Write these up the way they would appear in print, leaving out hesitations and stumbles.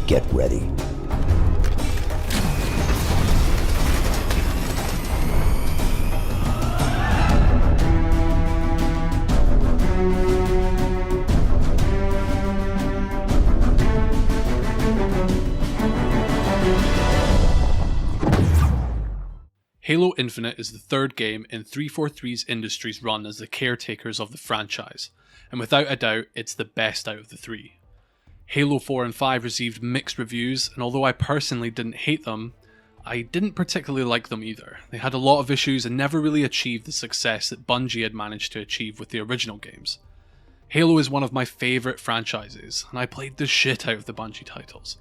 Get ready. Halo Infinite is the third game in 343's Industries' run as the caretakers of the franchise, and without a doubt, it's the best out of the three. Halo 4 and 5 received mixed reviews, and although I personally didn't hate them, I didn't particularly like them either. They had a lot of issues and never really achieved the success that Bungie had managed to achieve with the original games. Halo is one of my favourite franchises, and I played the shit out of the Bungie titles.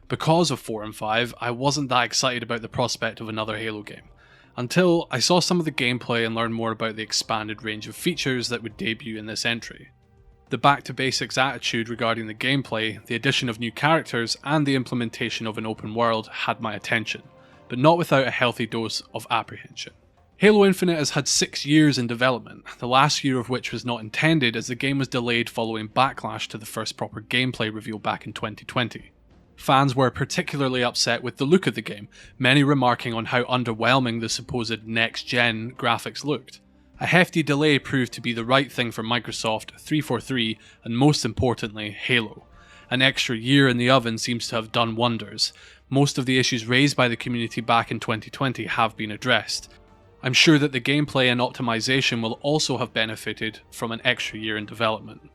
Because of 4 and 5, I wasn't that excited about the prospect of another Halo game, until I saw some of the gameplay and learned more about the expanded range of features that would debut in this entry. The back-to-basics attitude regarding the gameplay, the addition of new characters, and the implementation of an open world had my attention, but not without a healthy dose of apprehension. Halo Infinite has had 6 years in development, the last year of which was not intended as the game was delayed following backlash to the first proper gameplay reveal back in 2020. Fans were particularly upset with the look of the game, many remarking on how underwhelming the supposed next-gen graphics looked. A hefty delay proved to be the right thing for Microsoft, 343, and most importantly, Halo. An extra year in the oven seems to have done wonders. Most of the issues raised by the community back in 2020 have been addressed. I'm sure that the gameplay and optimization will also have benefited from an extra year in development.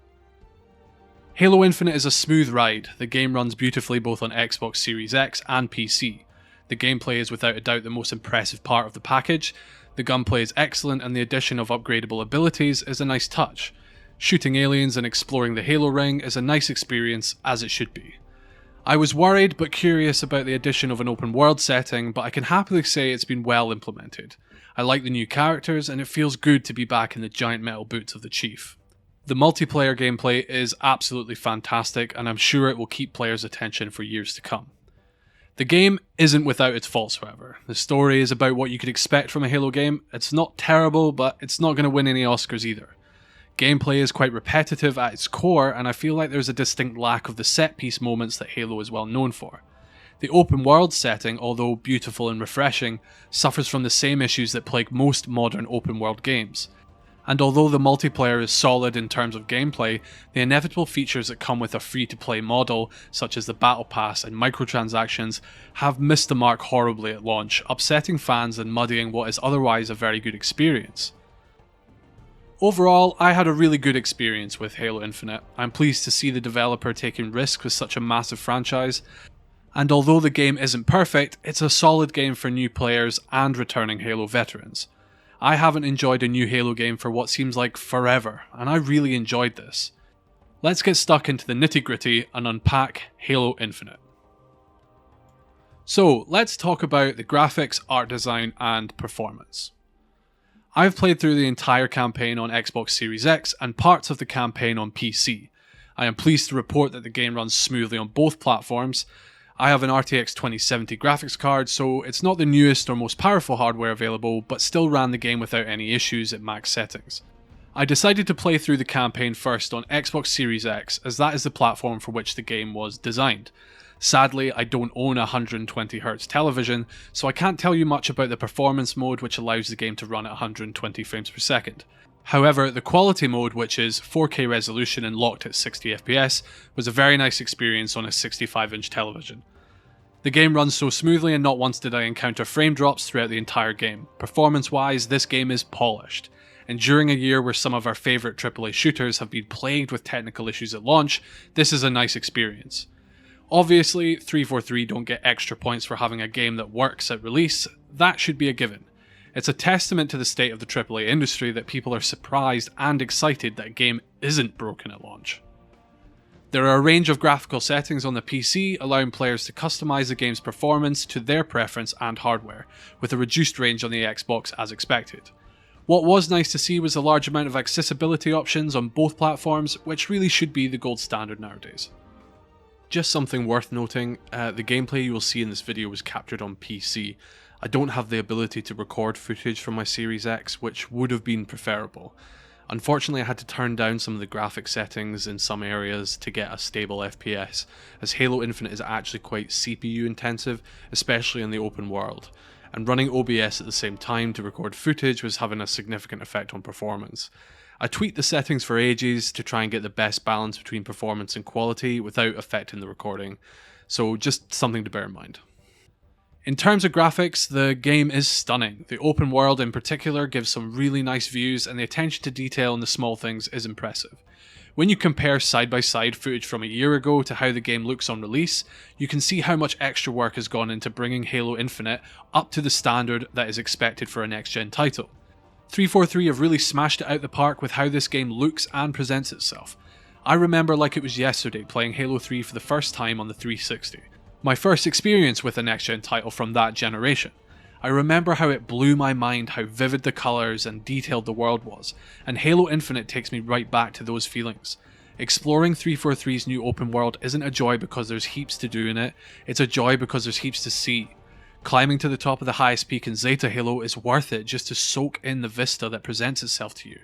Halo Infinite is a smooth ride. The game runs beautifully both on Xbox Series X and PC. The gameplay is without a doubt the most impressive part of the package. The gunplay is excellent and the addition of upgradable abilities is a nice touch. Shooting aliens and exploring the Halo ring is a nice experience, as it should be. I was worried but curious about the addition of an open world setting, but I can happily say it's been well implemented. I like the new characters and it feels good to be back in the giant metal boots of the Chief. The multiplayer gameplay is absolutely fantastic, and I'm sure it will keep players' attention for years to come. The game isn't without its faults, however. The story is about what you could expect from a Halo game. It's not terrible, but it's not going to win any Oscars either. Gameplay is quite repetitive at its core, and I feel like there's a distinct lack of the set-piece moments that Halo is well known for. The open world setting, although beautiful and refreshing, suffers from the same issues that plague most modern open world games. And although the multiplayer is solid in terms of gameplay, the inevitable features that come with a free-to-play model, such as the Battle Pass and microtransactions, have missed the mark horribly at launch, upsetting fans and muddying what is otherwise a very good experience. Overall, I had a really good experience with Halo Infinite. I'm pleased to see the developer taking risks with such a massive franchise, and although the game isn't perfect, it's a solid game for new players and returning Halo veterans. I haven't enjoyed a new Halo game for what seems like forever, and I really enjoyed this. Let's get stuck into the nitty-gritty and unpack Halo Infinite. So, let's talk about the graphics, art design, and performance. I've played through the entire campaign on Xbox Series X and parts of the campaign on PC. I am pleased to report that the game runs smoothly on both platforms. I have an RTX 2070 graphics card, so it's not the newest or most powerful hardware available, but still ran the game without any issues at max settings. I decided to play through the campaign first on Xbox Series X, as that is the platform for which the game was designed. Sadly, I don't own a 120Hz television, so I can't tell you much about the performance mode which allows the game to run at 120 frames per second. However, the quality mode, which is 4K resolution and locked at 60 FPS, was a very nice experience on a 65-inch television. The game runs so smoothly and not once did I encounter frame drops throughout the entire game. Performance-wise, this game is polished. And during a year where some of our favourite AAA shooters have been plagued with technical issues at launch, this is a nice experience. Obviously, 343 don't get extra points for having a game that works at release. That should be a given. It's a testament to the state of the AAA industry that people are surprised and excited that a game isn't broken at launch. There are a range of graphical settings on the PC, allowing players to customize the game's performance to their preference and hardware, with a reduced range on the Xbox as expected. What was nice to see was a large amount of accessibility options on both platforms, which really should be the gold standard nowadays. Just something worth noting, the gameplay you will see in this video was captured on PC. I don't have the ability to record footage from my Series X, which would have been preferable. Unfortunately, I had to turn down some of the graphic settings in some areas to get a stable FPS, as Halo Infinite is actually quite CPU intensive, especially in the open world, and running OBS at the same time to record footage was having a significant effect on performance. I tweaked the settings for ages to try and get the best balance between performance and quality without affecting the recording, so just something to bear in mind. In terms of graphics, the game is stunning. The open world in particular gives some really nice views, and the attention to detail in the small things is impressive. When you compare side-by-side footage from a year ago to how the game looks on release, you can see how much extra work has gone into bringing Halo Infinite up to the standard that is expected for a next-gen title. 343 have really smashed it out the park with how this game looks and presents itself. I remember like it was yesterday playing Halo 3 for the first time on the 360. My first experience with a next-gen title from that generation. I remember how it blew my mind how vivid the colours and detailed the world was, and Halo Infinite takes me right back to those feelings. Exploring 343's new open world isn't a joy because there's heaps to do in it, it's a joy because there's heaps to see. Climbing to the top of the highest peak in Zeta Halo is worth it just to soak in the vista that presents itself to you.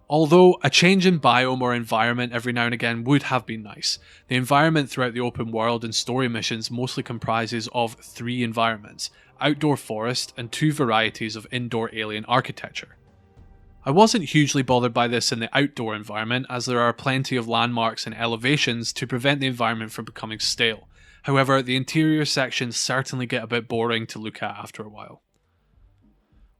Although a change in biome or environment every now and again would have been nice, the environment throughout the open world and story missions mostly comprises of 3 environments: outdoor forest and 2 varieties of indoor alien architecture. I wasn't hugely bothered by this in the outdoor environment, as there are plenty of landmarks and elevations to prevent the environment from becoming stale. However, the interior sections certainly get a bit boring to look at after a while.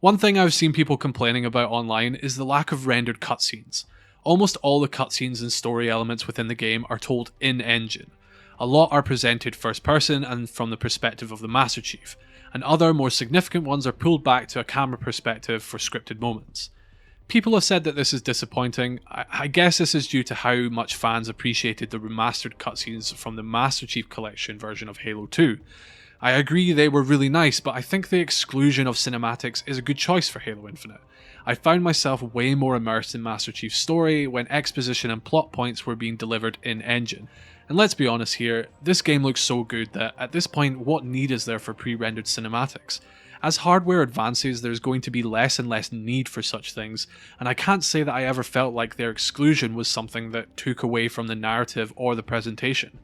One thing I've seen people complaining about online is the lack of rendered cutscenes. Almost all the cutscenes and story elements within the game are told in-engine. A lot are presented first person and from the perspective of the Master Chief, and other more significant ones are pulled back to a camera perspective for scripted moments. People have said that this is disappointing. I guess this is due to how much fans appreciated the remastered cutscenes from the Master Chief Collection version of Halo 2. I agree they were really nice, but I think the exclusion of cinematics is a good choice for Halo Infinite. I found myself way more immersed in Master Chief's story when exposition and plot points were being delivered in-engine. And let's be honest here, this game looks so good that at this point, what need is there for pre-rendered cinematics? As hardware advances, there's going to be less and less need for such things, and I can't say that I ever felt like their exclusion was something that took away from the narrative or the presentation.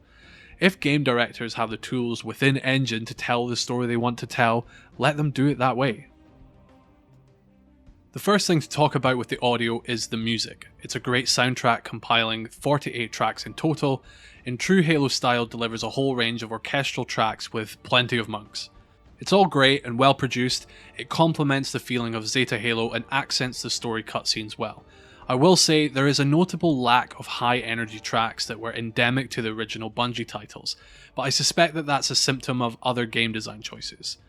If game directors have the tools within engine to tell the story they want to tell, let them do it that way. The first thing to talk about with the audio is the music. It's a great soundtrack compiling 48 tracks in total. In true Halo style, delivers a whole range of orchestral tracks with plenty of monks. It's all great and well produced, it complements the feeling of Zeta Halo and accents the story cutscenes well. I will say there is a notable lack of high energy tracks that were endemic to the original Bungie titles, but I suspect that that's a symptom of other game design choices.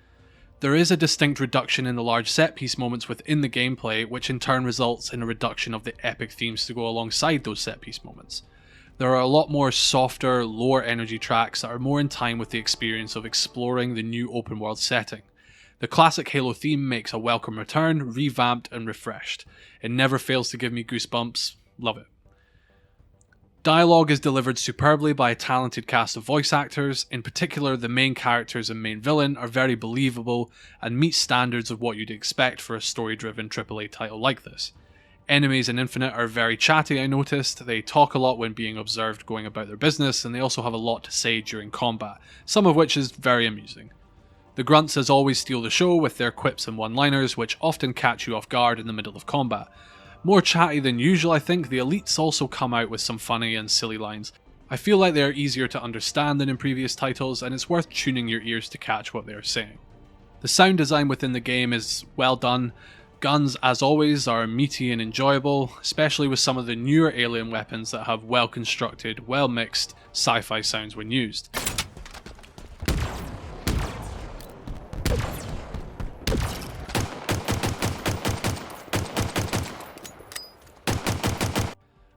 There is a distinct reduction in the large set piece moments within the gameplay, which in turn results in a reduction of the epic themes to go alongside those set piece moments. There are a lot more softer, lower energy tracks that are more in time with the experience of exploring the new open world setting. The classic Halo theme makes a welcome return, revamped and refreshed. It never fails to give me goosebumps. Love it. Dialogue is delivered superbly by a talented cast of voice actors. In particular, the main characters and main villain are very believable and meet standards of what you'd expect for a story-driven AAA title like this. Enemies in Infinite are very chatty, I noticed. They talk a lot when being observed going about their business, and they also have a lot to say during combat, some of which is very amusing. The grunts as always steal the show with their quips and one-liners, which often catch you off guard in the middle of combat. More chatty than usual, I think, the elites also come out with some funny and silly lines. I feel like they are easier to understand than in previous titles, and it's worth tuning your ears to catch what they are saying. The sound design within the game is well done. Guns, as always, are meaty and enjoyable, especially with some of the newer alien weapons that have well-constructed, well-mixed sci-fi sounds when used.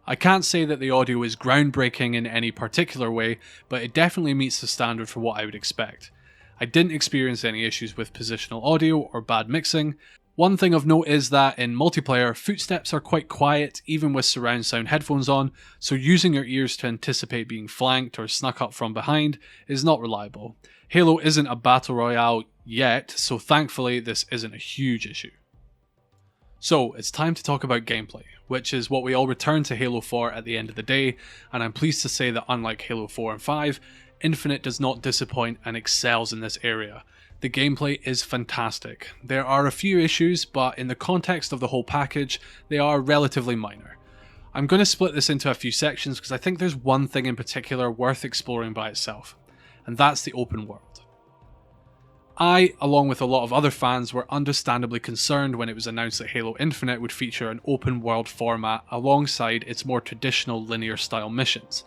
I can't say that the audio is groundbreaking in any particular way, but it definitely meets the standard for what I would expect. I didn't experience any issues with positional audio or bad mixing. One thing of note is that in multiplayer, footsteps are quite quiet even with surround sound headphones on, so using your ears to anticipate being flanked or snuck up from behind is not reliable. Halo isn't a battle royale yet, so thankfully this isn't a huge issue. So it's time to talk about gameplay, which is what we all return to Halo 4 at the end of the day, and I'm pleased to say that unlike Halo 4 and 5, Infinite does not disappoint and excels in this area. The gameplay is fantastic. There are a few issues, but in the context of the whole package, they are relatively minor. I'm going to split this into a few sections because I think there's one thing in particular worth exploring by itself, and that's the open world. I, along with a lot of other fans, were understandably concerned when it was announced that Halo Infinite would feature an open world format alongside its more traditional linear style missions.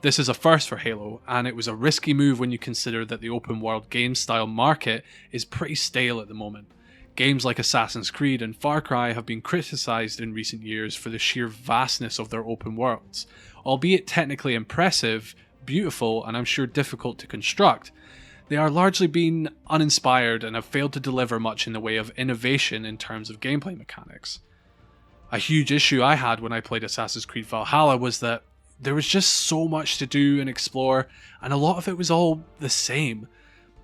This is a first for Halo, and it was a risky move when you consider that the open world game style market is pretty stale at the moment. Games like Assassin's Creed and Far Cry have been criticised in recent years for the sheer vastness of their open worlds. Albeit technically impressive, beautiful, and I'm sure difficult to construct, they are largely been uninspired and have failed to deliver much in the way of innovation in terms of gameplay mechanics. A huge issue I had when I played Assassin's Creed Valhalla was that there was just so much to do and explore, and a lot of it was all the same.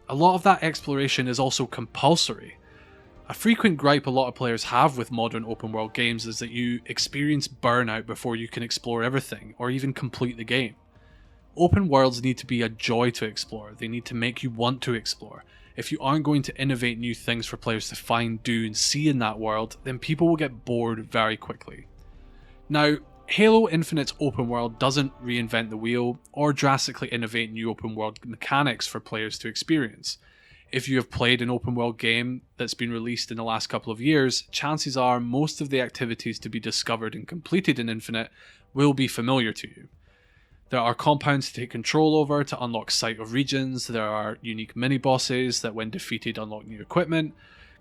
A lot of that exploration is also compulsory. A frequent gripe a lot of players have with modern open world games is that you experience burnout before you can explore everything, or even complete the game. Open worlds need to be a joy to explore. They need to make you want to explore. If you aren't going to innovate new things for players to find, do, and see in that world, then people will get bored very quickly. Now, Halo Infinite's open world doesn't reinvent the wheel or drastically innovate new open world mechanics for players to experience. If you have played an open world game that's been released in the last couple of years, chances are most of the activities to be discovered and completed in Infinite will be familiar to you. There are compounds to take control over to unlock sight of regions, there are unique mini-bosses that when defeated unlock new equipment,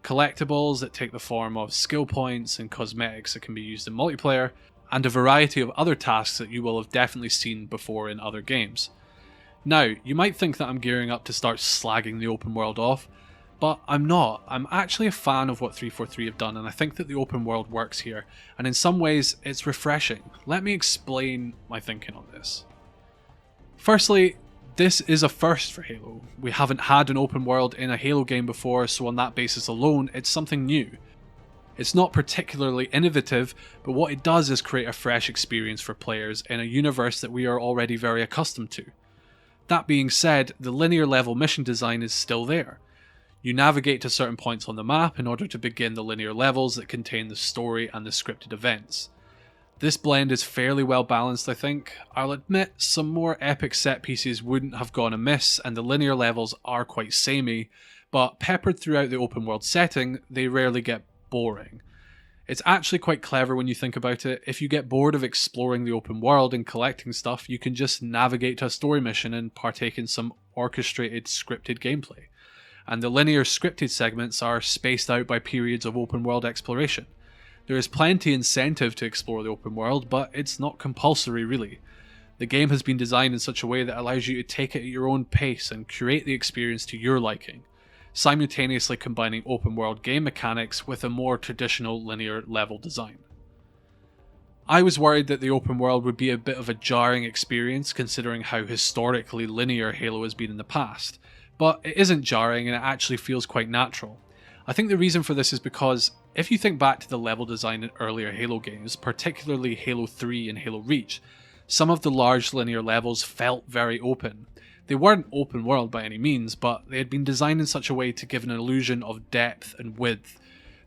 collectibles that take the form of skill points and cosmetics that can be used in multiplayer, and a variety of other tasks that you will have definitely seen before in other games. Now, you might think that I'm gearing up to start slagging the open world off, but I'm not. I'm actually a fan of what 343 have done, and I think that the open world works here, and in some ways it's refreshing. Let me explain my thinking on this. Firstly, this is a first for Halo. We haven't had an open world in a Halo game before, so on that basis alone, it's something new. It's not particularly innovative, but what it does is create a fresh experience for players in a universe that we are already very accustomed to. That being said, the linear level mission design is still there. You navigate to certain points on the map in order to begin the linear levels that contain the story and the scripted events. This blend is fairly well balanced, I think. I'll admit some more epic set pieces wouldn't have gone amiss, and the linear levels are quite samey, but peppered throughout the open world setting, they rarely get boring. It's actually quite clever when you think about it. If you get bored of exploring the open world and collecting stuff, you can just navigate to a story mission and partake in some orchestrated scripted gameplay. And the linear scripted segments are spaced out by periods of open world exploration. There is plenty incentive to explore the open world, but it's not compulsory really. The game has been designed in such a way that allows you to take it at your own pace and curate the experience to your liking, simultaneously combining open world game mechanics with a more traditional linear level design. I was worried that the open world would be a bit of a jarring experience considering how historically linear Halo has been in the past, but it isn't jarring and it actually feels quite natural. I think the reason for this is because if you think back to the level design in earlier Halo games, particularly Halo 3 and Halo Reach, some of the large linear levels felt very open. They weren't open world by any means, but they had been designed in such a way to give an illusion of depth and width.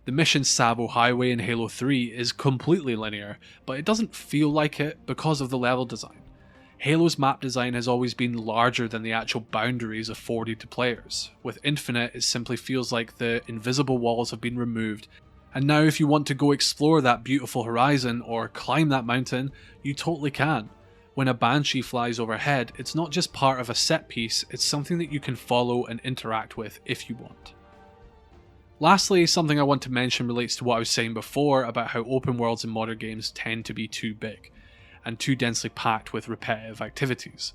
The mission Sabo Highway in Halo 3 is completely linear, but it doesn't feel like it because of the level design. Halo's map design has always been larger than the actual boundaries afforded to players. With Infinite, it simply feels like the invisible walls have been removed, and now if you want to go explore that beautiful horizon or climb that mountain, you totally can. When a Banshee flies overhead, it's not just part of a set piece, it's something that you can follow and interact with if you want. Lastly, something I want to mention relates to what I was saying before about how open worlds in modern games tend to be too big, and too densely packed with repetitive activities.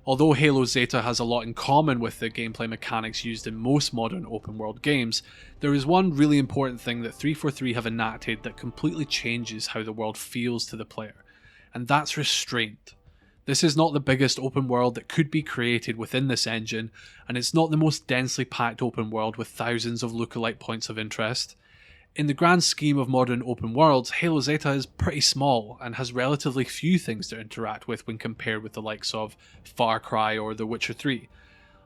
Although Halo Zeta has a lot in common with the gameplay mechanics used in most modern open world games, there is one really important thing that 343 have enacted that completely changes how the world feels to the player, and that's restraint. This is not the biggest open world that could be created within this engine, and it's not the most densely packed open world with thousands of lookalike points of interest. In the grand scheme of modern open worlds, Halo Zeta is pretty small and has relatively few things to interact with when compared with the likes of Far Cry or The Witcher 3.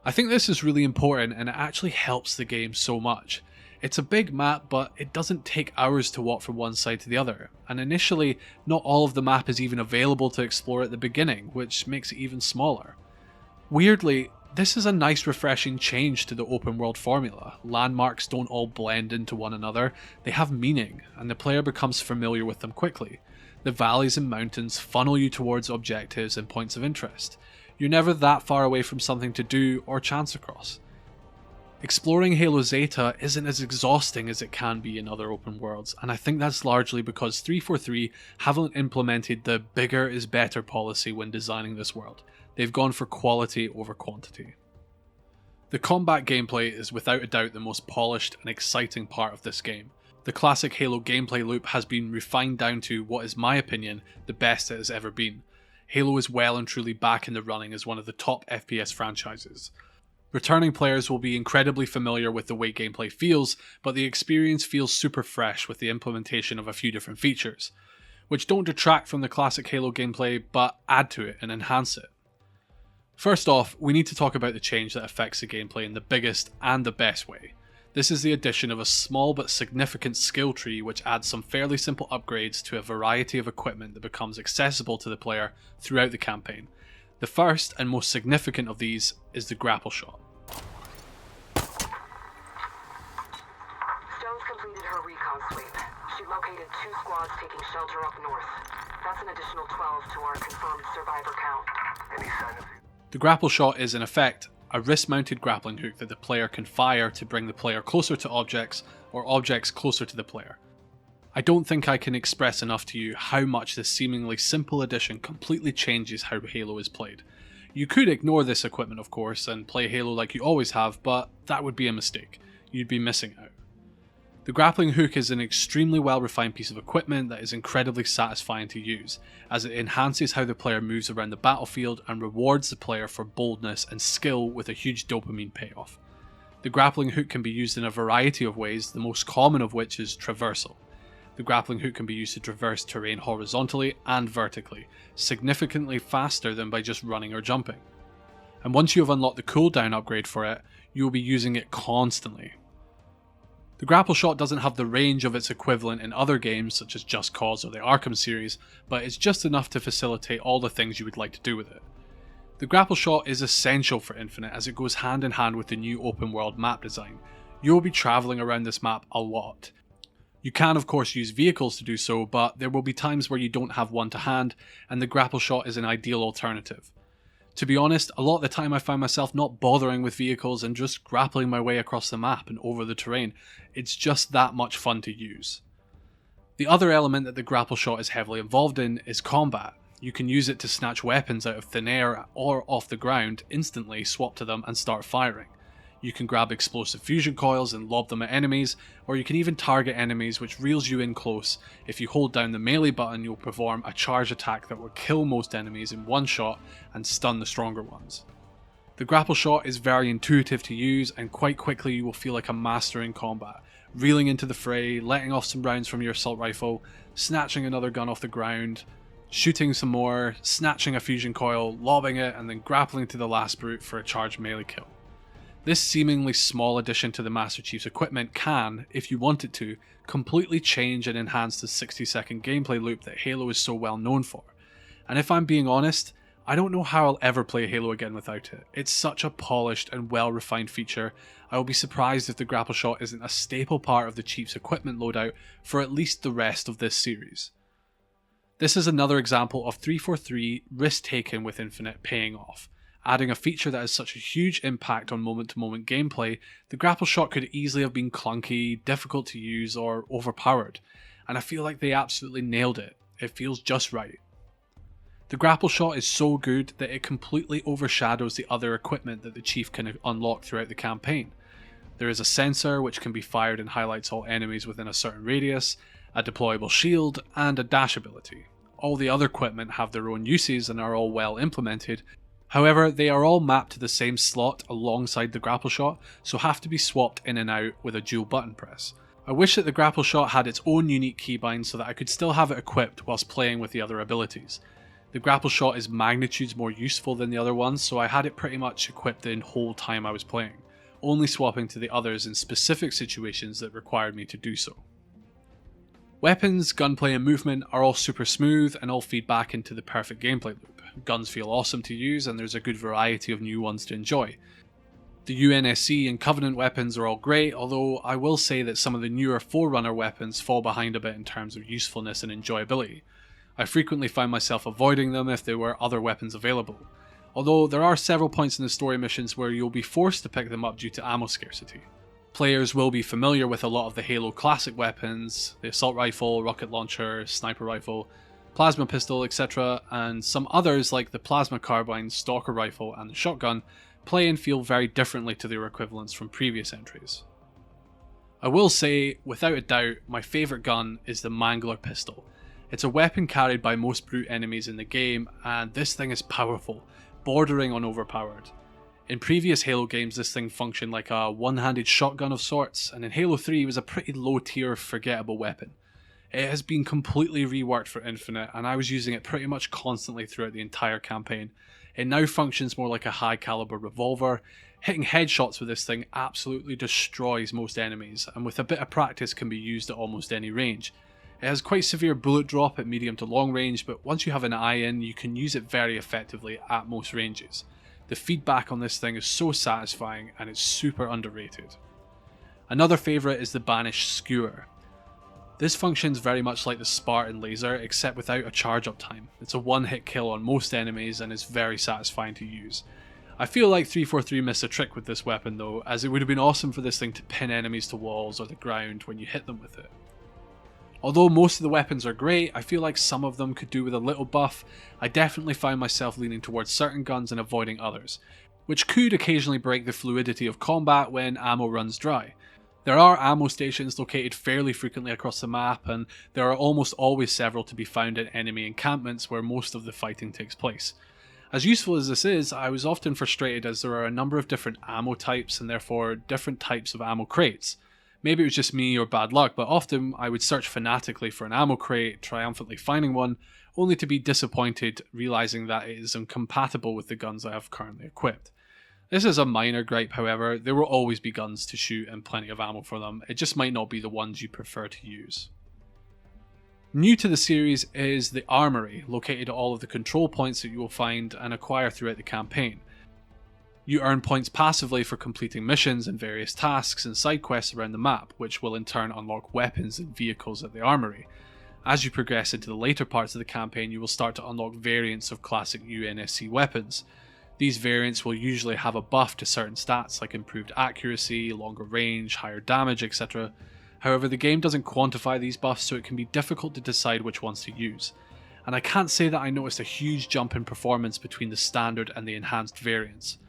I think this is really important and it actually helps the game so much. It's a big map, but it doesn't take hours to walk from one side to the other, and initially not all of the map is even available to explore at the beginning, which makes it even smaller. Weirdly, this is a nice refreshing change to the open world formula. Landmarks don't all blend into one another, they have meaning, and the player becomes familiar with them quickly. The valleys and mountains funnel you towards objectives and points of interest. You're never that far away from something to do or chance across. Exploring Halo Zeta isn't as exhausting as it can be in other open worlds, and I think that's largely because 343 haven't implemented the bigger is better policy when designing this world. They've gone for quality over quantity. The combat gameplay is without a doubt the most polished and exciting part of this game. The classic Halo gameplay loop has been refined down to what is, my opinion, the best it has ever been. Halo is well and truly back in the running as one of the top FPS franchises. Returning players will be incredibly familiar with the way gameplay feels, but the experience feels super fresh with the implementation of a few different features, which don't detract from the classic Halo gameplay but add to it and enhance it. First off, we need to talk about the change that affects the gameplay in the biggest and the best way. This is the addition of a small but significant skill tree which adds some fairly simple upgrades to a variety of equipment that becomes accessible to the player throughout the campaign. The first and most significant of these is the grapple shot. Stone's completed her recon sweep. She located 2 squads taking shelter up north. That's an additional 12 to our confirmed survivor count. Any sign of... The grapple shot is in effect a wrist-mounted grappling hook that the player can fire to bring the player closer to objects or objects closer to the player. I don't think I can express enough to you how much this seemingly simple addition completely changes how Halo is played. You could ignore this equipment of course and play Halo like you always have, but that would be a mistake. You'd be missing out. The grappling hook is an extremely well refined piece of equipment that is incredibly satisfying to use, as it enhances how the player moves around the battlefield and rewards the player for boldness and skill with a huge dopamine payoff. The grappling hook can be used in a variety of ways, the most common of which is traversal. The grappling hook can be used to traverse terrain horizontally and vertically, significantly faster than by just running or jumping. And once you have unlocked the cooldown upgrade for it, you will be using it constantly. The grapple shot doesn't have the range of its equivalent in other games such as Just Cause or the Arkham series, but it's just enough to facilitate all the things you would like to do with it. The grapple shot is essential for Infinite as it goes hand in hand with the new open world map design. You will be travelling around this map a lot. You can of course use vehicles to do so, but there will be times where you don't have one to hand, and the grapple shot is an ideal alternative. To be honest, a lot of the time I find myself not bothering with vehicles and just grappling my way across the map and over the terrain. It's just that much fun to use. The other element that the grapple shot is heavily involved in is combat. You can use it to snatch weapons out of thin air or off the ground, instantly swap to them and start firing. You can grab explosive fusion coils and lob them at enemies, or you can even target enemies, which reels you in close. If you hold down the melee button, you'll perform a charge attack that will kill most enemies in one shot and stun the stronger ones. The grapple shot is very intuitive to use, and quite quickly you will feel like a master in combat, reeling into the fray, letting off some rounds from your assault rifle, snatching another gun off the ground, shooting some more, snatching a fusion coil, lobbing it, and then grappling to the last brute for a charged melee kill. This seemingly small addition to the Master Chief's equipment can, if you want it to, completely change and enhance the 60-second gameplay loop that Halo is so well known for. And if I'm being honest, I don't know how I'll ever play Halo again without it. It's such a polished and well-refined feature. I will be surprised if the grapple shot isn't a staple part of the Chief's equipment loadout for at least the rest of this series. This is another example of 343 risk taken with Infinite paying off. Adding a feature that has such a huge impact on moment-to-moment gameplay, the grapple shot could easily have been clunky, difficult to use, or overpowered, and I feel like they absolutely nailed it. It feels just right. The grapple shot is so good that it completely overshadows the other equipment that the Chief can unlock throughout the campaign. There is a sensor which can be fired and highlights all enemies within a certain radius, a deployable shield, and a dash ability. All the other equipment have their own uses and are all well implemented. However, they are all mapped to the same slot alongside the grapple shot, so have to be swapped in and out with a dual button press. I wish that the grapple shot had its own unique keybind so that I could still have it equipped whilst playing with the other abilities. The grapple shot is magnitudes more useful than the other ones, so I had it pretty much equipped the whole time I was playing, only swapping to the others in specific situations that required me to do so. Weapons, gunplay and movement are all super smooth and all feed back into the perfect gameplay loop. Guns feel awesome to use and there's a good variety of new ones to enjoy. The UNSC and Covenant weapons are all great, although I will say that some of the newer Forerunner weapons fall behind a bit in terms of usefulness and enjoyability. I frequently find myself avoiding them if there were other weapons available, although there are several points in the story missions where you'll be forced to pick them up due to ammo scarcity. Players will be familiar with a lot of the Halo classic weapons, the assault rifle, rocket launcher, sniper rifle, plasma pistol, etc., and some others like the plasma carbine, stalker rifle and the shotgun play and feel very differently to their equivalents from previous entries. I will say, without a doubt, my favourite gun is the Mangler pistol. It's a weapon carried by most brute enemies in the game, and this thing is powerful, bordering on overpowered. In previous Halo games this thing functioned like a one-handed shotgun of sorts, and in Halo 3 it was a pretty low tier forgettable weapon. It has been completely reworked for Infinite, and I was using it pretty much constantly throughout the entire campaign. It now functions more like a high caliber revolver. Hitting headshots with this thing absolutely destroys most enemies, and with a bit of practice can be used at almost any range. It has quite severe bullet drop at medium to long range, but once you have an eye in, you can use it very effectively at most ranges. The feedback on this thing is so satisfying and it's super underrated. Another favourite is the Banished Skewer. This functions very much like the Spartan laser, except without a charge up time. It's a one-hit kill on most enemies and is very satisfying to use. I feel like 343 missed a trick with this weapon though, as it would have been awesome for this thing to pin enemies to walls or the ground when you hit them with it. Although most of the weapons are great, I feel like some of them could do with a little buff. I definitely find myself leaning towards certain guns and avoiding others, which could occasionally break the fluidity of combat when ammo runs dry. There are ammo stations located fairly frequently across the map, and there are almost always several to be found in enemy encampments where most of the fighting takes place. As useful as this is, I was often frustrated as there are a number of different ammo types and therefore different types of ammo crates. Maybe it was just me or bad luck, but often I would search fanatically for an ammo crate, triumphantly finding one, only to be disappointed realising that it is incompatible with the guns I have currently equipped. This is a minor gripe, however. There will always be guns to shoot and plenty of ammo for them, it just might not be the ones you prefer to use. New to the series is the Armory, located at all of the control points that you will find and acquire throughout the campaign. You earn points passively for completing missions and various tasks and side quests around the map, which will in turn unlock weapons and vehicles at the Armory. As you progress into the later parts of the campaign, you will start to unlock variants of classic UNSC weapons. These variants will usually have a buff to certain stats like improved accuracy, longer range, higher damage, etc. However, the game doesn't quantify these buffs, so it can be difficult to decide which ones to use. And I can't say that I noticed a huge jump in performance between the standard and the enhanced variants.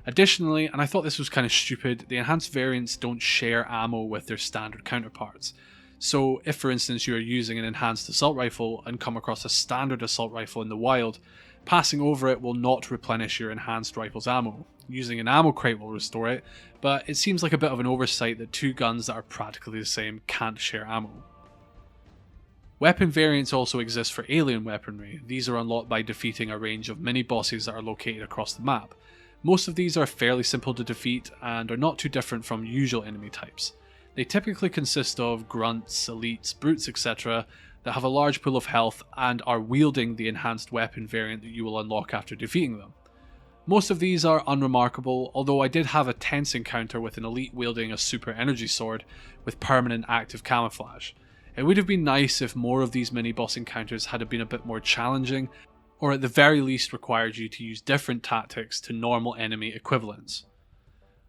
Additionally, and I thought this was kind of stupid, the enhanced variants don't share ammo with their standard counterparts. So if for instance you are using an enhanced assault rifle and come across a standard assault rifle in the wild, passing over it will not replenish your enhanced rifle's ammo. Using an ammo crate will restore it, but it seems like a bit of an oversight that two guns that are practically the same can't share ammo. Weapon variants also exist for alien weaponry. These are unlocked by defeating a range of mini-bosses that are located across the map. Most of these are fairly simple to defeat and are not too different from usual enemy types. They typically consist of grunts, elites, brutes, etc. that have a large pool of health and are wielding the enhanced weapon variant that you will unlock after defeating them. Most of these are unremarkable, although I did have a tense encounter with an elite wielding a super energy sword with permanent active camouflage. It would have been nice if more of these mini-boss encounters had been a bit more challenging, or at the very least required you to use different tactics to normal enemy equivalents.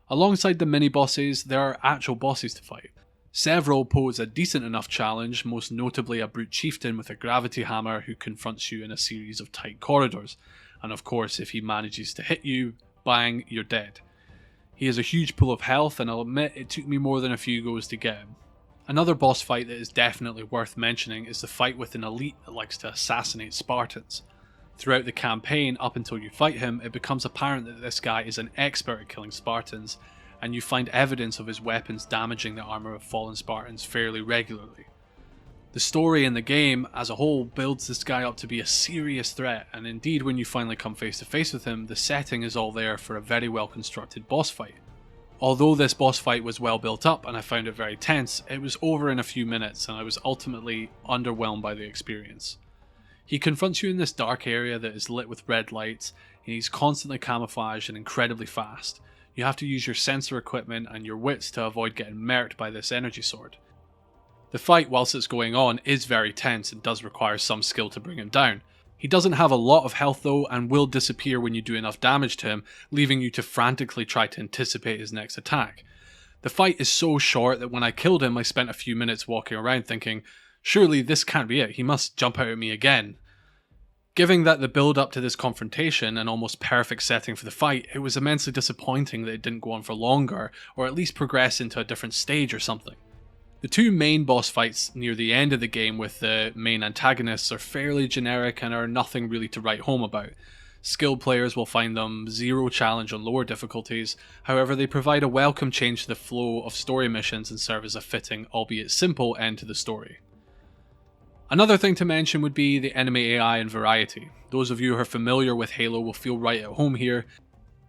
Alongside the mini-bosses, there are actual bosses to fight. Several pose a decent enough challenge, most notably a brute chieftain with a gravity hammer who confronts you in a series of tight corridors, and of course if he manages to hit you, bang, you're dead. He has a huge pool of health, and I'll admit it took me more than a few goes to get him. Another boss fight that is definitely worth mentioning is the fight with an elite that likes to assassinate Spartans. Throughout the campaign, up until you fight him, it becomes apparent that this guy is an expert at killing Spartans, and you find evidence of his weapons damaging the armor of fallen Spartans fairly regularly. The story in the game as a whole builds this guy up to be a serious threat, and indeed when you finally come face to face with him, the setting is all there for a very well constructed boss fight. Although this boss fight was well built up and I found it very tense, it was over in a few minutes and I was ultimately underwhelmed by the experience. He confronts you in this dark area that is lit with red lights, and he's constantly camouflaged and incredibly fast. You have to use your sensor equipment and your wits to avoid getting murked by this energy sword. The fight, whilst it's going on, is very tense and does require some skill to bring him down. He doesn't have a lot of health though, and will disappear when you do enough damage to him, leaving you to frantically try to anticipate his next attack. The fight is so short that when I killed him I spent a few minutes walking around thinking, surely this can't be it, he must jump out at me again. Given that the build up to this confrontation, an almost perfect setting for the fight, it was immensely disappointing that it didn't go on for longer, or at least progress into a different stage or something. The two main boss fights near the end of the game with the main antagonists are fairly generic and are nothing really to write home about. Skilled players will find them zero challenge on lower difficulties, however they provide a welcome change to the flow of story missions and serve as a fitting, albeit simple, end to the story. Another thing to mention would be the enemy AI and variety. Those of you who are familiar with Halo will feel right at home here.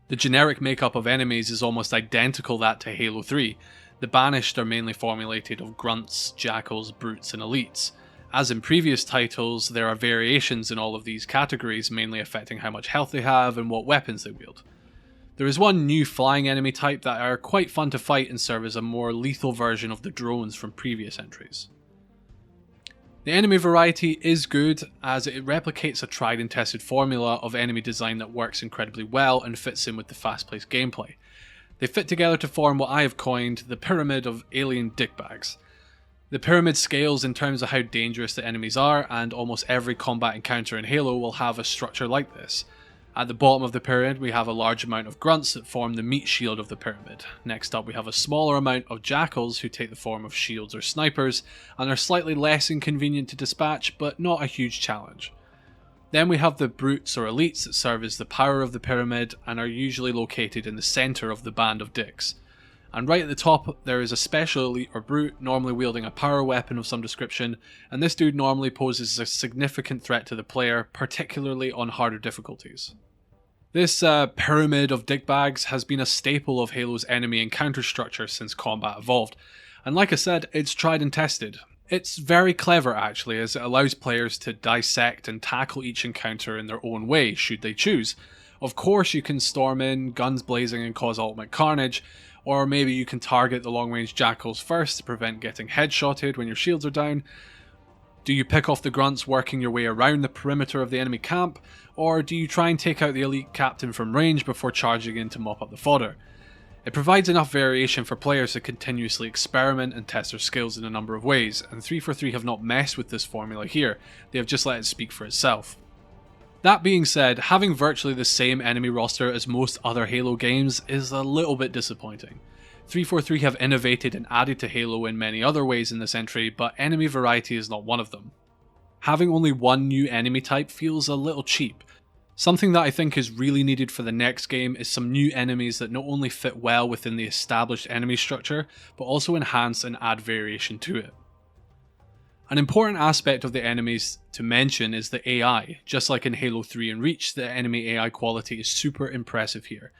The generic makeup of enemies is almost identical that to Halo 3. The Banished are mainly formulated of grunts, jackals, brutes and elites. As in previous titles, there are variations in all of these categories, mainly affecting how much health they have and what weapons they wield. There is one new flying enemy type that are quite fun to fight and serve as a more lethal version of the drones from previous entries. The enemy variety is good, as it replicates a tried and tested formula of enemy design that works incredibly well and fits in with the fast-paced gameplay. They fit together to form what I have coined the pyramid of alien dickbags. The pyramid scales in terms of how dangerous the enemies are, and almost every combat encounter in Halo will have a structure like this. At the bottom of the pyramid we have a large amount of grunts that form the meat shield of the pyramid. Next up we have a smaller amount of jackals who take the form of shields or snipers, and are slightly less inconvenient to dispatch but not a huge challenge. Then we have the brutes or elites that serve as the power of the pyramid and are usually located in the centre of the band of dicks. And right at the top there is a special elite or brute, normally wielding a power weapon of some description, and this dude normally poses a significant threat to the player, particularly on harder difficulties. This pyramid of dickbags has been a staple of Halo's enemy encounter structure since combat evolved, and like I said, it's tried and tested. It's very clever actually, as it allows players to dissect and tackle each encounter in their own way, should they choose. Of course you can storm in, guns blazing and cause ultimate carnage, or maybe you can target the long-range jackals first to prevent getting headshotted when your shields are down. Do you pick off the grunts working your way around the perimeter of the enemy camp, or do you try and take out the elite captain from range before charging in to mop up the fodder? It provides enough variation for players to continuously experiment and test their skills in a number of ways, and 343 have not messed with this formula here, they have just let it speak for itself. That being said, having virtually the same enemy roster as most other Halo games is a little bit disappointing. 343 have innovated and added to Halo in many other ways in this entry, but enemy variety is not one of them. Having only one new enemy type feels a little cheap. Something that I think is really needed for the next game is some new enemies that not only fit well within the established enemy structure, but also enhance and add variation to it. An important aspect of the enemies to mention is the AI. Just like in Halo 3 and Reach, the enemy AI quality is super impressive here.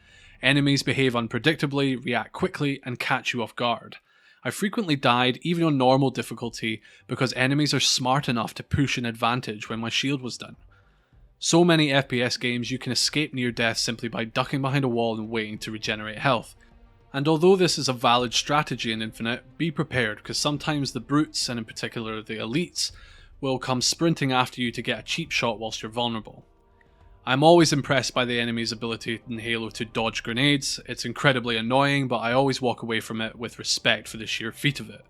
Enemies behave unpredictably, react quickly, and catch you off guard. I frequently died, even on normal difficulty, because enemies are smart enough to push an advantage when my shield was done. So many FPS games you can escape near death simply by ducking behind a wall and waiting to regenerate health. And although this is a valid strategy in Infinite, be prepared, because sometimes the brutes, and in particular the elites, will come sprinting after you to get a cheap shot whilst you're vulnerable. I'm always impressed by the enemy's ability in Halo to dodge grenades. It's incredibly annoying, but I always walk away from it with respect for the sheer feat of it.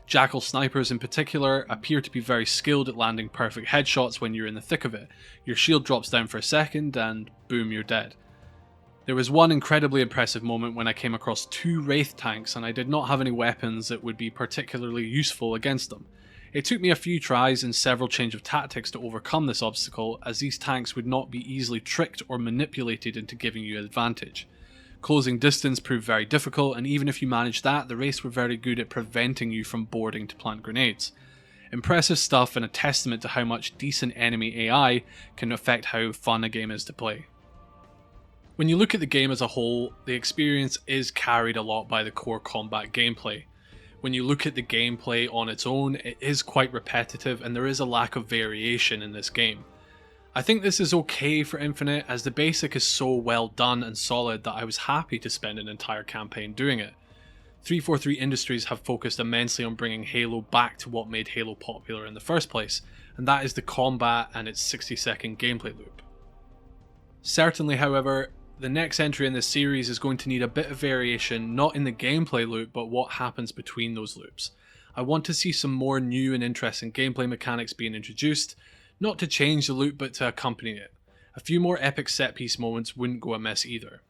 Jackal snipers in particular appear to be very skilled at landing perfect headshots when you're in the thick of it. Your shield drops down for a second and boom, you're dead. There was one incredibly impressive moment when I came across two Wraith tanks and I did not have any weapons that would be particularly useful against them. It took me a few tries and several change of tactics to overcome this obstacle, as these tanks would not be easily tricked or manipulated into giving you an advantage. Closing distance proved very difficult, and even if you managed that, the wraiths were very good at preventing you from boarding to plant grenades. Impressive stuff and a testament to how much decent enemy AI can affect how fun a game is to play. When you look at the game as a whole, the experience is carried a lot by the core combat gameplay. When you look at the gameplay on its own, it is quite repetitive and there is a lack of variation in this game. I think this is okay for Infinite, as the basic is so well done and solid that I was happy to spend an entire campaign doing it. 343 Industries have focused immensely on bringing Halo back to what made Halo popular in the first place, and that is the combat and its 60-second gameplay loop. Certainly, however, the next entry in this series is going to need a bit of variation, not in the gameplay loop, but what happens between those loops. I want to see some more new and interesting gameplay mechanics being introduced, not to change the loop but to accompany it. A few more epic set piece moments wouldn't go amiss either.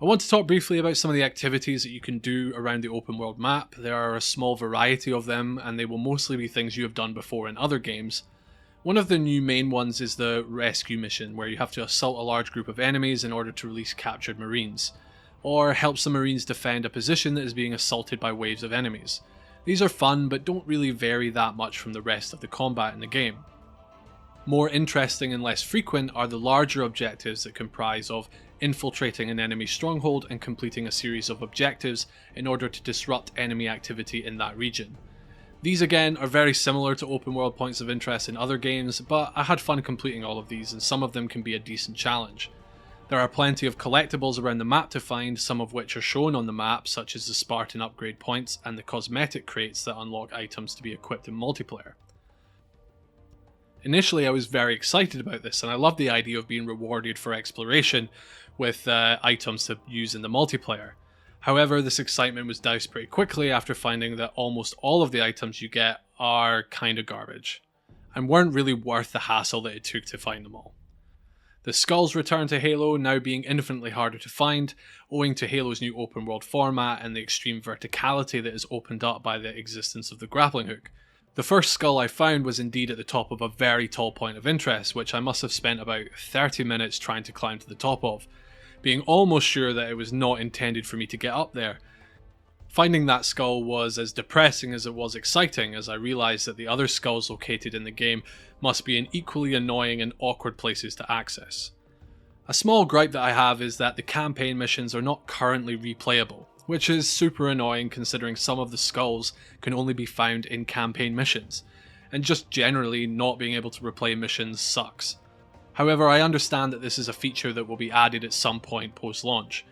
I want to talk briefly about some of the activities that you can do around the open world map. There are a small variety of them, and they will mostly be things you have done before in other games. One of the new main ones is the rescue mission, where you have to assault a large group of enemies in order to release captured marines, or help some marines defend a position that is being assaulted by waves of enemies. These are fun, but don't really vary that much from the rest of the combat in the game. More interesting and less frequent are the larger objectives that comprise of infiltrating an enemy stronghold and completing a series of objectives in order to disrupt enemy activity in that region. These again are very similar to open world points of interest in other games, but I had fun completing all of these, and some of them can be a decent challenge. There are plenty of collectibles around the map to find, some of which are shown on the map, such as the Spartan upgrade points and the cosmetic crates that unlock items to be equipped in multiplayer. Initially I was very excited about this, and I loved the idea of being rewarded for exploration with items to use in the multiplayer. However, this excitement was doused pretty quickly after finding that almost all of the items you get are kinda garbage, and weren't really worth the hassle that it took to find them all. The skulls return to Halo, now being infinitely harder to find, owing to Halo's new open world format and the extreme verticality that is opened up by the existence of the grappling hook. The first skull I found was indeed at the top of a very tall point of interest, which I must have spent about 30 minutes trying to climb to the top of, being almost sure that it was not intended for me to get up there. Finding that skull was as depressing as it was exciting, as I realised that the other skulls located in the game must be in equally annoying and awkward places to access. A small gripe that I have is that the campaign missions are not currently replayable, which is super annoying considering some of the skulls can only be found in campaign missions, and just generally not being able to replay missions sucks. However, I understand that this is a feature that will be added at some point post-launch.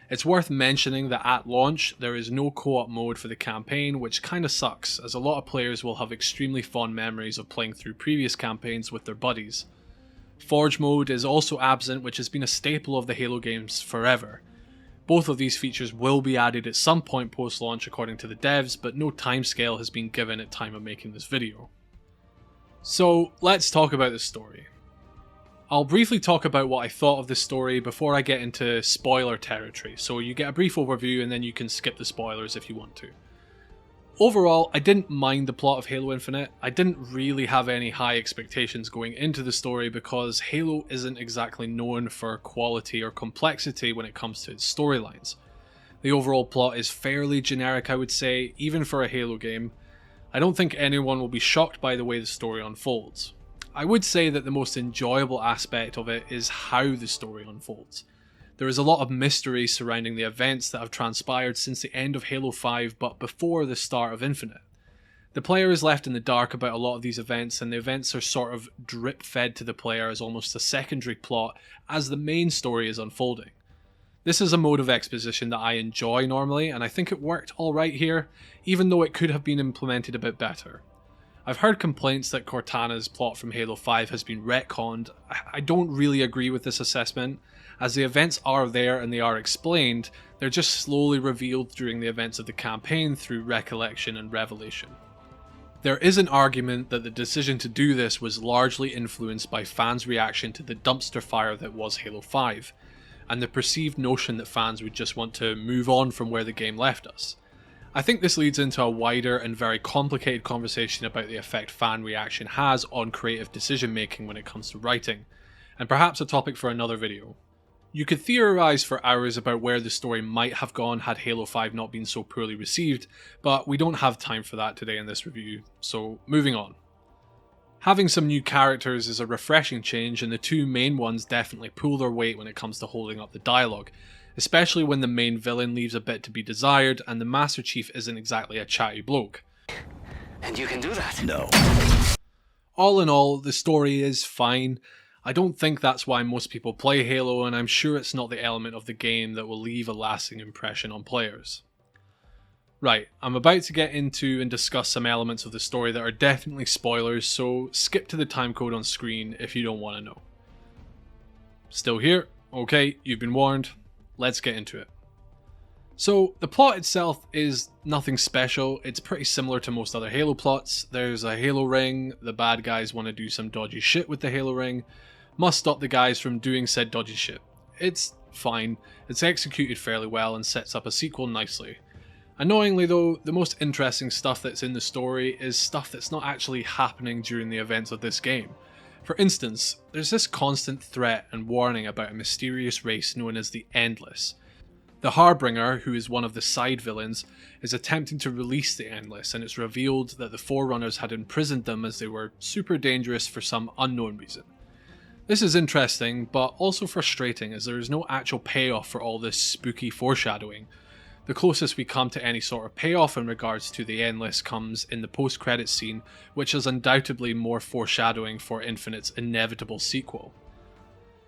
It's worth mentioning that at launch, there is no co-op mode for the campaign, which kinda sucks, as a lot of players will have extremely fond memories of playing through previous campaigns with their buddies. Forge mode is also absent, which has been a staple of the Halo games forever. Both of these features will be added at some point post-launch according to the devs, but no timescale has been given at time of making this video. So let's talk about the story. I'll briefly talk about what I thought of the story before I get into spoiler territory, so you get a brief overview and then you can skip the spoilers if you want to. Overall, I didn't mind the plot of Halo Infinite. I didn't really have any high expectations going into the story because Halo isn't exactly known for quality or complexity when it comes to its storylines. The overall plot is fairly generic, I would say, even for a Halo game. I don't think anyone will be shocked by the way the story unfolds. I would say that the most enjoyable aspect of it is how the story unfolds. There is a lot of mystery surrounding the events that have transpired since the end of Halo 5 but before the start of Infinite. The player is left in the dark about a lot of these events, and the events are sort of drip-fed to the player as almost a secondary plot as the main story is unfolding. This is a mode of exposition that I enjoy normally, and I think it worked alright here, even though it could have been implemented a bit better. I've heard complaints that Cortana's plot from Halo 5 has been retconned. I don't really agree with this assessment, as the events are there and they are explained, they're just slowly revealed during the events of the campaign through recollection and revelation. There is an argument that the decision to do this was largely influenced by fans' reaction to the dumpster fire that was Halo 5, and the perceived notion that fans would just want to move on from where the game left us. I think this leads into a wider and very complicated conversation about the effect fan reaction has on creative decision making when it comes to writing, and perhaps a topic for another video. You could theorize for hours about where the story might have gone had Halo 5 not been so poorly received, but we don't have time for that today in this review, so moving on. Having some new characters is a refreshing change, and the two main ones definitely pull their weight when it comes to holding up the dialogue, especially when the main villain leaves a bit to be desired and the Master Chief isn't exactly a chatty bloke. And you can do that? No. All in all, the story is fine. I don't think that's why most people play Halo, and I'm sure it's not the element of the game that will leave a lasting impression on players. Right, I'm about to get into and discuss some elements of the story that are definitely spoilers, so skip to the timecode on screen if you don't want to know. Still here? Okay, you've been warned. Let's get into it. So, the plot itself is nothing special. It's pretty similar to most other Halo plots. There's a Halo ring, the bad guys want to do some dodgy shit with the Halo ring, must stop the guys from doing said dodgy shit. It's fine, it's executed fairly well and sets up a sequel nicely. Annoyingly though, the most interesting stuff that's in the story is stuff that's not actually happening during the events of this game. For instance, there's this constant threat and warning about a mysterious race known as the Endless. The Harbinger, who is one of the side villains, is attempting to release the Endless, and it's revealed that the Forerunners had imprisoned them as they were super dangerous for some unknown reason. This is interesting, but also frustrating as there is no actual payoff for all this spooky foreshadowing. The closest we come to any sort of payoff in regards to the Endless comes in the post-credits scene, which is undoubtedly more foreshadowing for Infinite's inevitable sequel.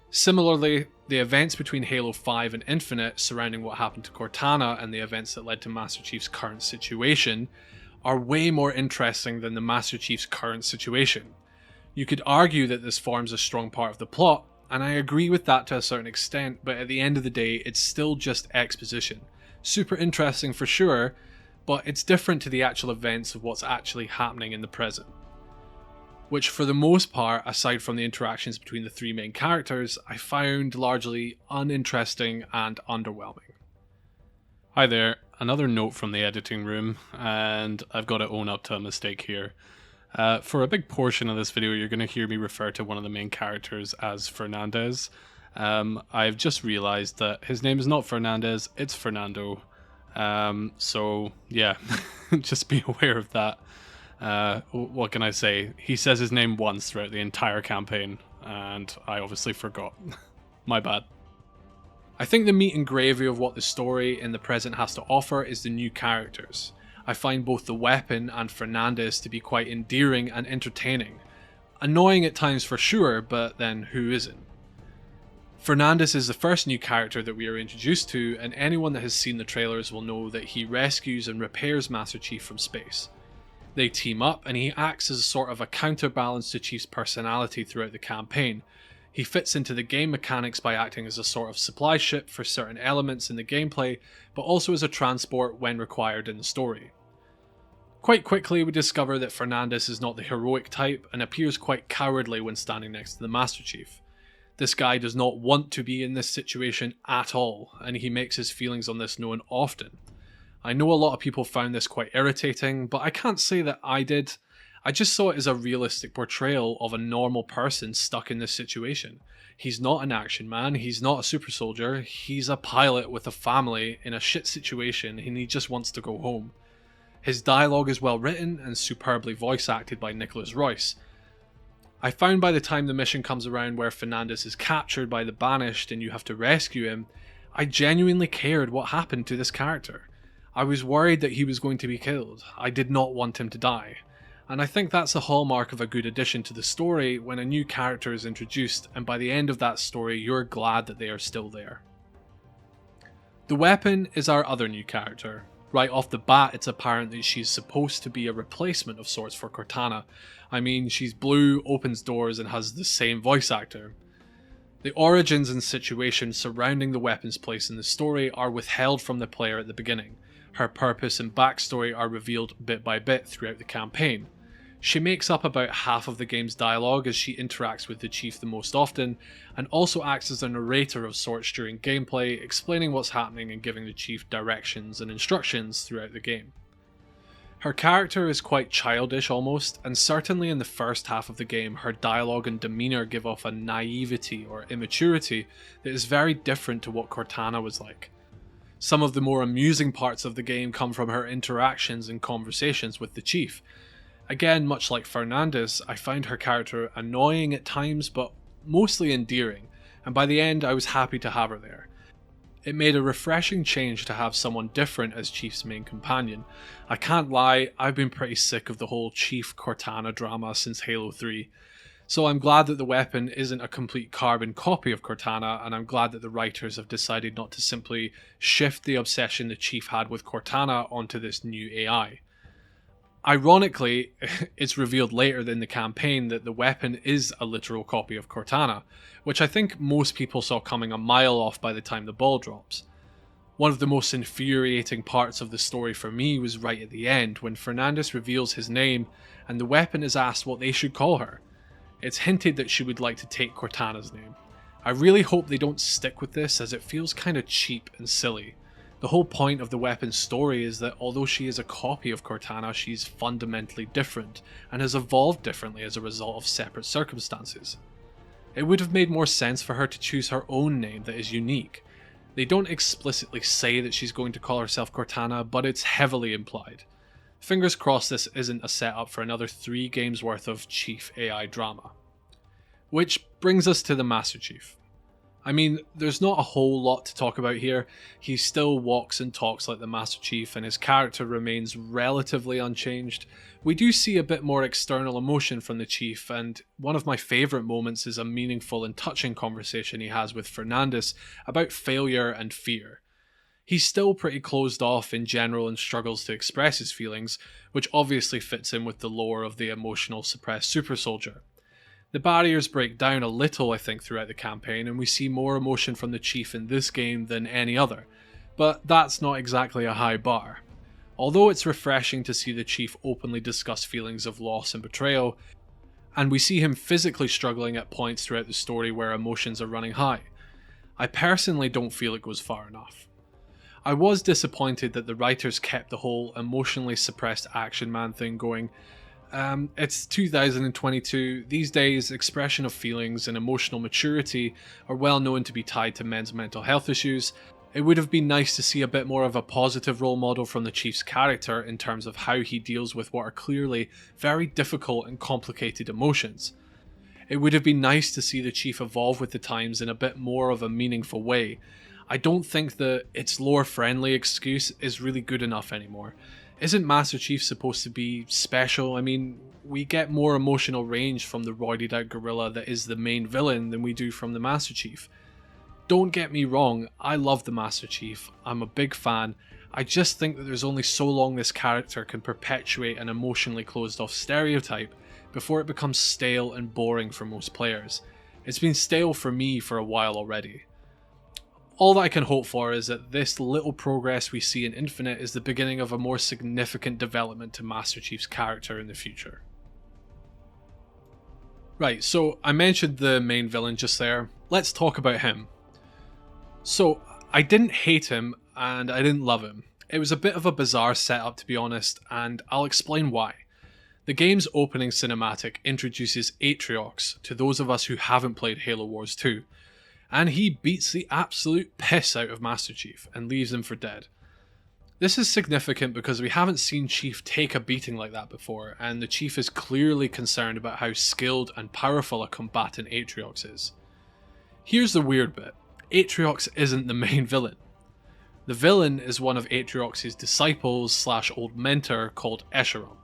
Similarly, the events between Halo 5 and Infinite surrounding what happened to Cortana and the events that led to Master Chief's current situation are way more interesting than the Master Chief's current situation. You could argue that this forms a strong part of the plot, and I agree with that to a certain extent, but at the end of the day, it's still just exposition. Super interesting for sure, but it's different to the actual events of what's actually happening in the present. Which for the most part, aside from the interactions between the three main characters, I found largely uninteresting and underwhelming. Hi there, another note from the editing room, and I've got to own up to a mistake here. For a big portion of this video, you're going to hear me refer to one of the main characters as Fernandez. I've just realized that his name is not Fernandez, it's Fernando. So yeah, just be aware of that. What can I say? He says his name once throughout the entire campaign, and I obviously forgot. My bad. I think the meat and gravy of what the story in the present has to offer is the new characters. I find both the Weapon and Fernandez to be quite endearing and entertaining. Annoying at times for sure, but then who isn't? Fernandez is the first new character that we are introduced to, and anyone that has seen the trailers will know that he rescues and repairs Master Chief from space. They team up, and he acts as sort of a counterbalance to Chief's personality throughout the campaign. He fits into the game mechanics by acting as a sort of supply ship for certain elements in the gameplay, but also as a transport when required in the story. Quite quickly we discover that Fernandez is not the heroic type and appears quite cowardly when standing next to the Master Chief. This guy does not want to be in this situation at all, and he makes his feelings on this known often. I know a lot of people found this quite irritating, but I can't say that I did. I just saw it as a realistic portrayal of a normal person stuck in this situation. He's not an action man, he's not a super soldier, he's a pilot with a family in a shit situation and he just wants to go home. His dialogue is well written and superbly voice acted by Nicholas Royce. I found by the time the mission comes around where Fernandez is captured by the Banished and you have to rescue him, I genuinely cared what happened to this character. I was worried that he was going to be killed. I did not want him to die. And I think that's the hallmark of a good addition to the story when a new character is introduced, and by the end of that story you're glad that they are still there. The Weapon is our other new character. Right off the bat it's apparent that she's supposed to be a replacement of sorts for Cortana. I mean, she's blue, opens doors and has the same voice actor. The origins and situations surrounding the Weapon's place in the story are withheld from the player at the beginning. Her purpose and backstory are revealed bit by bit throughout the campaign. She makes up about half of the game's dialogue as she interacts with the Chief the most often, and also acts as a narrator of sorts during gameplay, explaining what's happening and giving the Chief directions and instructions throughout the game. Her character is quite childish almost, and certainly in the first half of the game her dialogue and demeanour give off a naivety or immaturity that is very different to what Cortana was like. Some of the more amusing parts of the game come from her interactions and conversations with the Chief. Again, much like Fernandez, I found her character annoying at times but mostly endearing, and by the end I was happy to have her there. It made a refreshing change to have someone different as Chief's main companion. I can't lie, I've been pretty sick of the whole Chief Cortana drama since Halo 3. So I'm glad that the weapon isn't a complete carbon copy of Cortana, and I'm glad that the writers have decided not to simply shift the obsession the Chief had with Cortana onto this new AI. Ironically, it's revealed later in the campaign that the weapon is a literal copy of Cortana, which I think most people saw coming a mile off by the time the ball drops. One of the most infuriating parts of the story for me was right at the end, when Fernandez reveals his name and the weapon is asked what they should call her. It's hinted that she would like to take Cortana's name. I really hope they don't stick with this, as it feels kinda cheap and silly. The whole point of the weapon's story is that although she is a copy of Cortana, she's fundamentally different, and has evolved differently as a result of separate circumstances. It would have made more sense for her to choose her own name that is unique. They don't explicitly say that she's going to call herself Cortana, but it's heavily implied. Fingers crossed this isn't a setup for another 3 games worth of Chief AI drama. Which brings us to the Master Chief. I mean, there's not a whole lot to talk about here. He still walks and talks like the Master Chief, and his character remains relatively unchanged. We do see a bit more external emotion from the Chief, and one of my favourite moments is a meaningful and touching conversation he has with Fernandez about failure and fear. He's still pretty closed off in general and struggles to express his feelings, which obviously fits in with the lore of the emotional suppressed super soldier. The barriers break down a little, I think, throughout the campaign, and we see more emotion from the Chief in this game than any other, but that's not exactly a high bar. Although it's refreshing to see the Chief openly discuss feelings of loss and betrayal, and we see him physically struggling at points throughout the story where emotions are running high, I personally don't feel it goes far enough. I was disappointed that the writers kept the whole emotionally suppressed action man thing going. It's 2022. These days, expression of feelings and emotional maturity are well known to be tied to men's mental health issues. It would have been nice to see a bit more of a positive role model from the Chief's character in terms of how he deals with what are clearly very difficult and complicated emotions. It would have been nice to see the Chief evolve with the times in a bit more of a meaningful way. I don't think the "it's lore-friendly" excuse is really good enough anymore. Isn't Master Chief supposed to be special? I mean, we get more emotional range from the roided out gorilla that is the main villain than we do from the Master Chief. Don't get me wrong, I love the Master Chief, I'm a big fan. I just think that there's only so long this character can perpetuate an emotionally closed off stereotype before it becomes stale and boring for most players. It's been stale for me for a while already. All that I can hope for is that this little progress we see in Infinite is the beginning of a more significant development to Master Chief's character in the future. Right, so I mentioned the main villain just there. Let's talk about him. So, I didn't hate him and I didn't love him. It was a bit of a bizarre setup, to be honest, and I'll explain why. The game's opening cinematic introduces Atriox to those of us who haven't played Halo Wars 2. And he beats the absolute piss out of Master Chief and leaves him for dead. This is significant because we haven't seen Chief take a beating like that before, and the Chief is clearly concerned about how skilled and powerful a combatant Atriox is. Here's the weird bit. Atriox isn't the main villain. The villain is one of Atriox's disciples / old mentor called Escharum,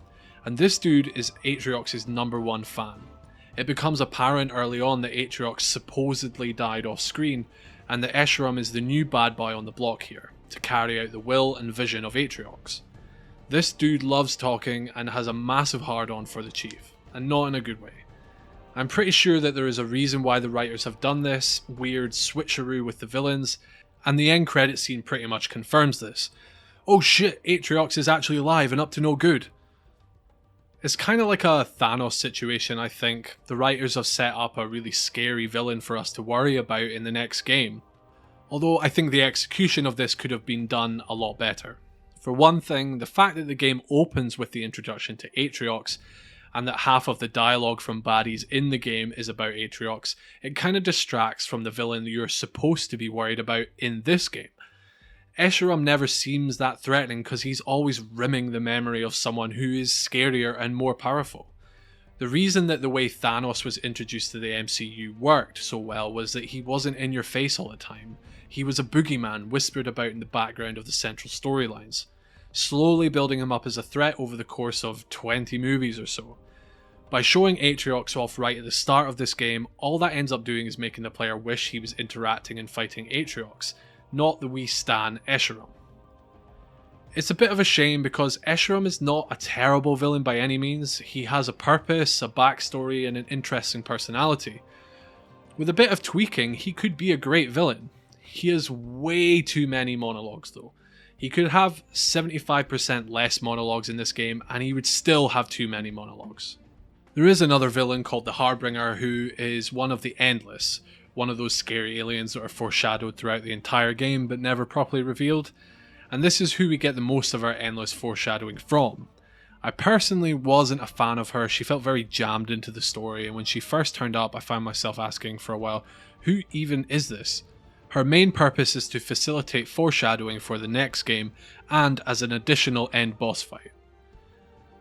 and this dude is Atriox's #1 fan. It becomes apparent early on that Atriox supposedly died off screen, and that Escharum is the new bad boy on the block here, to carry out the will and vision of Atriox. This dude loves talking and has a massive hard-on for the Chief, and not in a good way. I'm pretty sure that there is a reason why the writers have done this weird switcheroo with the villains, and the end credit scene pretty much confirms this. Oh shit, Atriox is actually alive and up to no good. It's kind of like a Thanos situation, I think. The writers have set up a really scary villain for us to worry about in the next game. Although I think the execution of this could have been done a lot better. For one thing, the fact that the game opens with the introduction to Atriox, and that half of the dialogue from baddies in the game is about Atriox, it kind of distracts from the villain you're supposed to be worried about in this game. Escharum never seems that threatening because he's always rimming the memory of someone who is scarier and more powerful. The reason that the way Thanos was introduced to the MCU worked so well was that he wasn't in your face all the time. He was a boogeyman whispered about in the background of the central storylines, slowly building him up as a threat over the course of 20 movies or so. By showing Atriox off right at the start of this game, all that ends up doing is making the player wish he was interacting and fighting Atriox, not the wee stan Escharum. It's a bit of a shame because Escharum is not a terrible villain by any means. He has a purpose, a backstory, and an interesting personality. With a bit of tweaking, he could be a great villain. He has way too many monologues though. He could have 75% less monologues in this game and he would still have too many monologues. There is another villain called the Harbinger who is one of the Endless, one of those scary aliens that are foreshadowed throughout the entire game but never properly revealed. And this is who we get the most of our endless foreshadowing from. I personally wasn't a fan of her. She felt very jammed into the story, and when she first turned up I found myself asking for a while, who even is this? Her main purpose is to facilitate foreshadowing for the next game and as an additional end boss fight.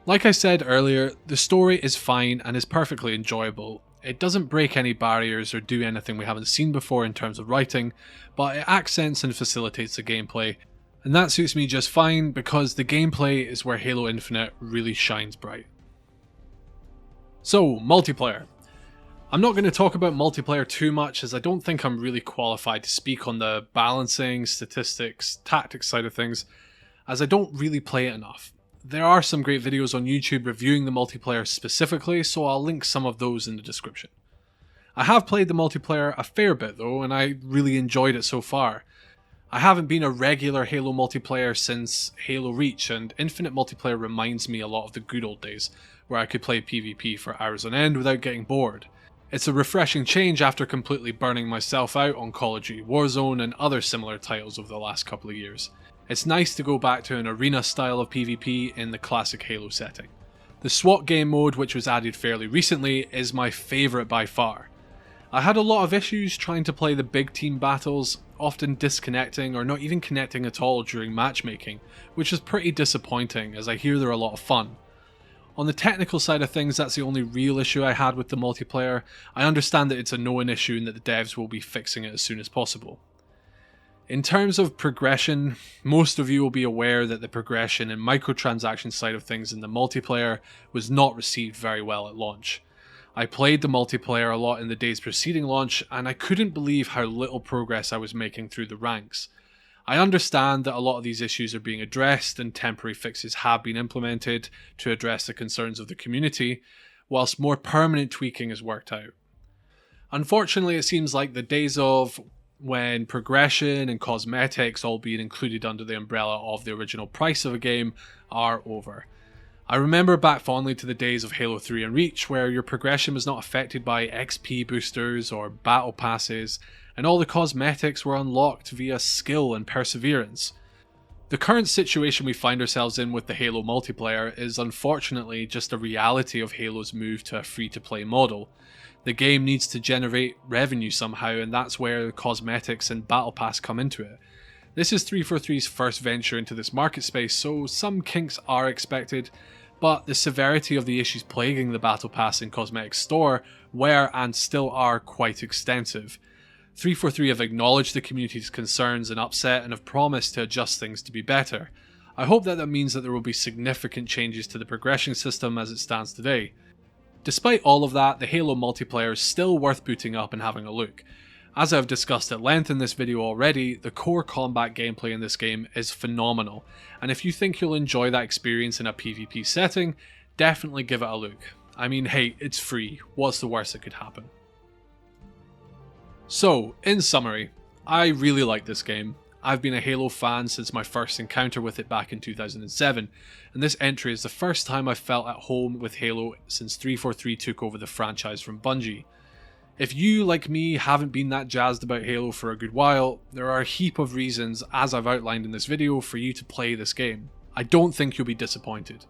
Like I said earlier, the story is fine and is perfectly enjoyable. It doesn't break any barriers or do anything we haven't seen before in terms of writing, but it accents and facilitates the gameplay. And that suits me just fine because the gameplay is where Halo Infinite really shines bright. So, multiplayer. I'm not going to talk about multiplayer too much as I don't think I'm really qualified to speak on the balancing, statistics, tactics side of things, as I don't really play it enough. There are some great videos on YouTube reviewing the multiplayer specifically, so I'll link some of those in the description. I have played the multiplayer a fair bit though, and I really enjoyed it so far. I haven't been a regular Halo multiplayer since Halo Reach, and Infinite multiplayer reminds me a lot of the good old days, where I could play PvP for hours on end without getting bored. It's a refreshing change after completely burning myself out on Call of Duty Warzone and other similar titles over the last couple of years. It's nice to go back to an arena style of PvP in the classic Halo setting. The SWAT game mode, which was added fairly recently, is my favourite by far. I had a lot of issues trying to play the big team battles, often disconnecting or not even connecting at all during matchmaking, which is pretty disappointing as I hear they're a lot of fun. On the technical side of things, that's the only real issue I had with the multiplayer. I understand that it's a known issue and that the devs will be fixing it as soon as possible. In terms of progression, most of you will be aware that the progression and microtransaction side of things in the multiplayer was not received very well at launch. I played the multiplayer a lot in the days preceding launch and I couldn't believe how little progress I was making through the ranks. I understand that a lot of these issues are being addressed and temporary fixes have been implemented to address the concerns of the community, whilst more permanent tweaking is worked out. Unfortunately, it seems like the days of when progression and cosmetics all being included under the umbrella of the original price of a game are over. I remember back fondly to the days of Halo 3 and Reach where your progression was not affected by XP boosters or battle passes, and all the cosmetics were unlocked via skill and perseverance. The current situation we find ourselves in with the Halo multiplayer is unfortunately just a reality of Halo's move to a free-to-play model. The game needs to generate revenue somehow, and that's where the cosmetics and battle pass come into it. This is 343's first venture into this market space, so some kinks are expected, but the severity of the issues plaguing the battle pass and cosmetics store were and still are quite extensive. 343 have acknowledged the community's concerns and upset and have promised to adjust things to be better. I hope that means that there will be significant changes to the progression system as it stands today. Despite all of that, the Halo multiplayer is still worth booting up and having a look. As I've discussed at length in this video already, the core combat gameplay in this game is phenomenal, and if you think you'll enjoy that experience in a PvP setting, definitely give it a look. I mean, hey, it's free, what's the worst that could happen? So, in summary, I really like this game. I've been a Halo fan since my first encounter with it back in 2007, and this entry is the first time I've felt at home with Halo since 343 took over the franchise from Bungie. If you, like me, haven't been that jazzed about Halo for a good while, there are a heap of reasons, as I've outlined in this video, for you to play this game. I don't think you'll be disappointed.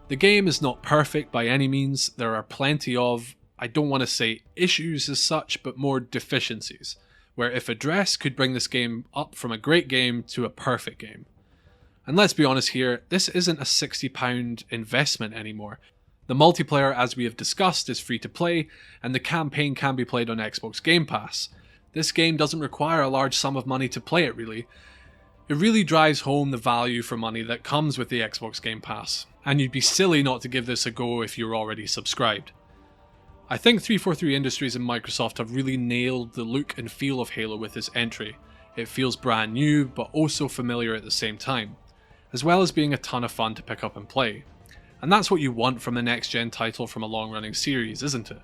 The game is not perfect by any means, there are plenty of, I don't want to say issues as such, but more deficiencies, where if addressed could bring this game up from a great game to a perfect game. And let's be honest here, this isn't a £60 investment anymore. The multiplayer, as we have discussed, is free to play, and the campaign can be played on Xbox Game Pass. This game doesn't require a large sum of money to play it really. It really drives home the value for money that comes with the Xbox Game Pass, and you'd be silly not to give this a go if you're already subscribed. I think 343 Industries and Microsoft have really nailed the look and feel of Halo with this entry. It feels brand new, but also familiar at the same time, as well as being a ton of fun to pick up and play. And that's what you want from a next-gen title from a long-running series, isn't it?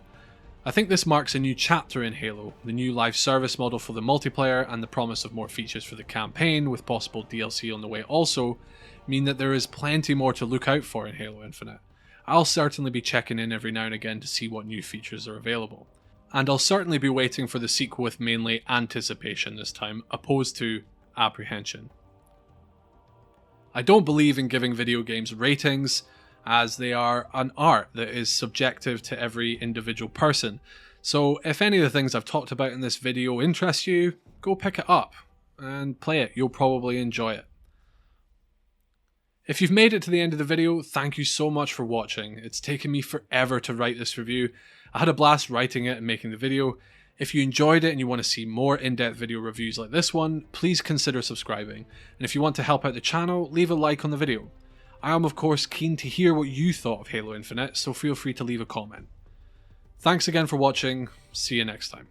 I think this marks a new chapter in Halo, the new live service model for the multiplayer and the promise of more features for the campaign, with possible DLC on the way also, mean that there is plenty more to look out for in Halo Infinite. I'll certainly be checking in every now and again to see what new features are available. And I'll certainly be waiting for the sequel with mainly anticipation this time, opposed to apprehension. I don't believe in giving video games ratings, as they are an art that is subjective to every individual person. So if any of the things I've talked about in this video interest you, go pick it up and play it. You'll probably enjoy it. If you've made it to the end of the video, thank you so much for watching. It's taken me forever to write this review. I had a blast writing it and making the video. If you enjoyed it and you want to see more in-depth video reviews like this one, please consider subscribing. And if you want to help out the channel, leave a like on the video. I am of course keen to hear what you thought of Halo Infinite, so feel free to leave a comment. Thanks again for watching, see you next time.